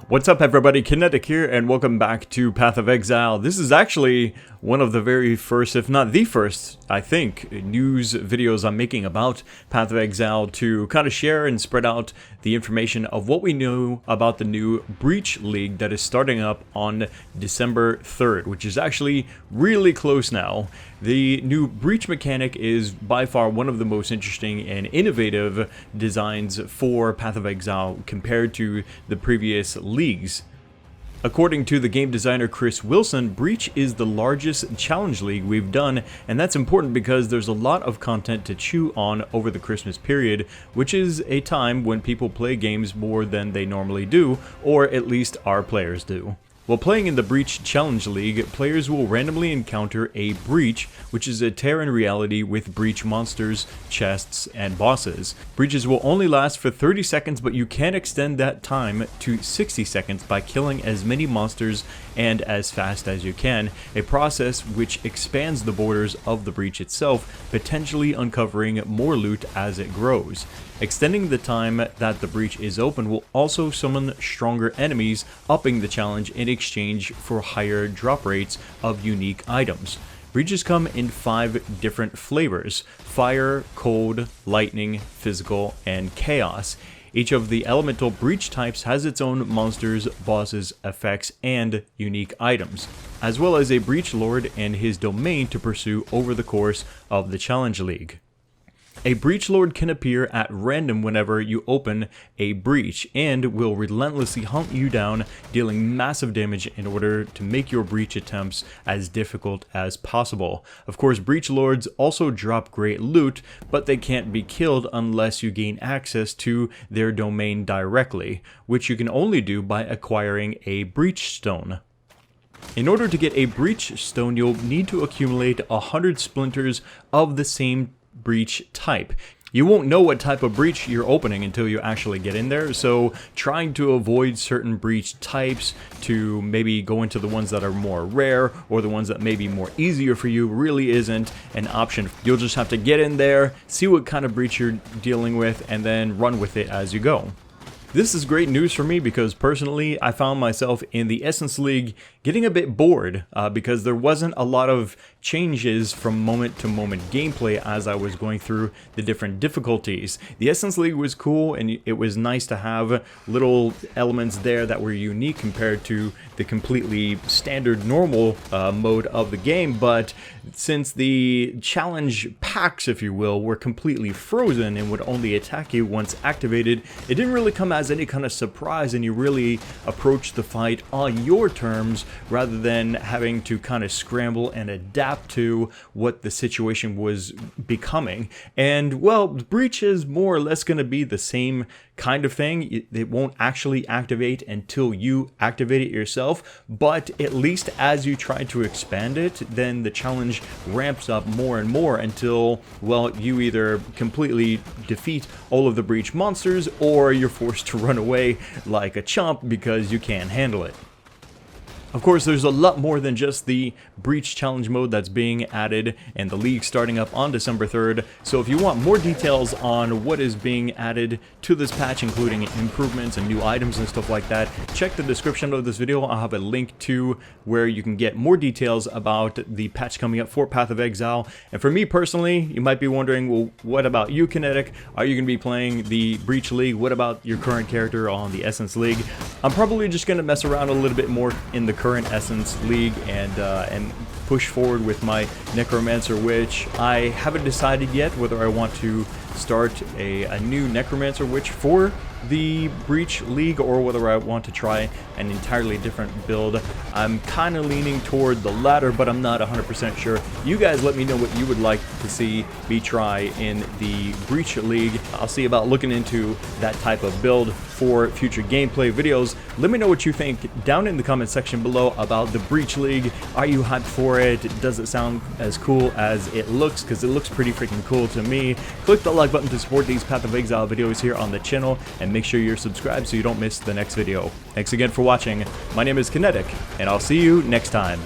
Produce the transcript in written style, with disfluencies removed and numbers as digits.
What's up everybody, Kinetic here, and welcome back to Path of Exile. This is actually one of the very first, if not the first, I think, news videos I'm making about Path of Exile to kind of share and spread out the information of what we know about the new Breach League that is starting up on December 3rd, which is actually really close now. The new Breach mechanic is by far one of the most interesting and innovative designs for Path of Exile compared to the previous leagues. According to the game designer Chris Wilson, Breach is the largest challenge league we've done, and that's important because there's a lot of content to chew on over the Christmas period, which is a time when people play games more than they normally do, or at least our players do. While playing in the Breach Challenge League, players will randomly encounter a breach, which is a tear in reality with breach monsters, chests, and bosses. Breaches will only last for 30 seconds, but you can extend that time to 60 seconds by killing as many monsters and as fast as you can, a process which expands the borders of the breach itself, potentially uncovering more loot as it grows. Extending the time that the breach is open will also summon stronger enemies, upping the challenge in exchange for higher drop rates of unique items. Breaches come in 5 different flavors: fire, cold, lightning, physical, and chaos. Each of the elemental breach types has its own monsters, bosses, effects, and unique items, as well as a breach lord and his domain to pursue over the course of the challenge league. A breach lord can appear at random whenever you open a breach and will relentlessly hunt you down, dealing massive damage in order to make your breach attempts as difficult as possible. Of course, breach lords also drop great loot, but they can't be killed unless you gain access to their domain directly, which you can only do by acquiring a breach stone. In order to get a breach stone, you'll need to accumulate 100 splinters of the same breach type. You won't know what type of breach you're opening until you actually get in there, so trying to avoid certain breach types to maybe go into the ones that are more rare or the ones that may be more easier for you really isn't an option. You'll just have to get in there, see what kind of breach you're dealing with, and then run with it as you go. This is great news for me because personally I found myself in the Essence League getting a bit bored because there wasn't a lot of changes from moment to moment gameplay as I was going through the different difficulties. The Essence League was cool and it was nice to have little elements there that were unique compared to the completely standard normal mode of the game, but since the challenge packs, if you will, were completely frozen and would only attack you once activated, it didn't really come as any kind of surprise, and you really approached the fight on your terms rather than having to kind of scramble and adapt to what the situation was becoming. And well, Breach is more or less going to be the same kind of thing. It won't actually activate until you activate it yourself, but at least as you try to expand it, then the challenge ramps up more and more until, well, you either completely defeat all of the breach monsters or you're forced to run away like a chump because you can't handle it. Of course, there's a lot more than just the Breach Challenge mode that's being added and the league starting up on December 3rd, so if you want more details on what is being added to this patch, including improvements and new items and stuff like that, check the description of this video. I'll have a link to where you can get more details about the patch coming up for Path of Exile. And for me personally, you might be wondering, well, what about you, Kinetic? Are you going to be playing the Breach League? What about your current character on the Essence League? I'm probably just going to mess around a little bit more in the current Essence League and push forward with my Necromancer Witch. I haven't decided yet whether I want to start a new Necromancer Witch for the Breach League or whether I want to try an entirely different build. I'm kind of leaning toward the latter, but I'm not 100% sure. You guys let me know what you would like to see me try in the Breach League. I'll see about looking into that type of build for future gameplay videos. Let me know what you think down in the comment section below about the Breach League. Are you hyped for it? Does it sound as cool as it looks? Because it looks pretty freaking cool to me. Click the like button to support these Path of Exile videos here on the channel, and make sure you're subscribed so you don't miss the next video. Thanks again for watching. My name is Kinetic, and I'll see you next time.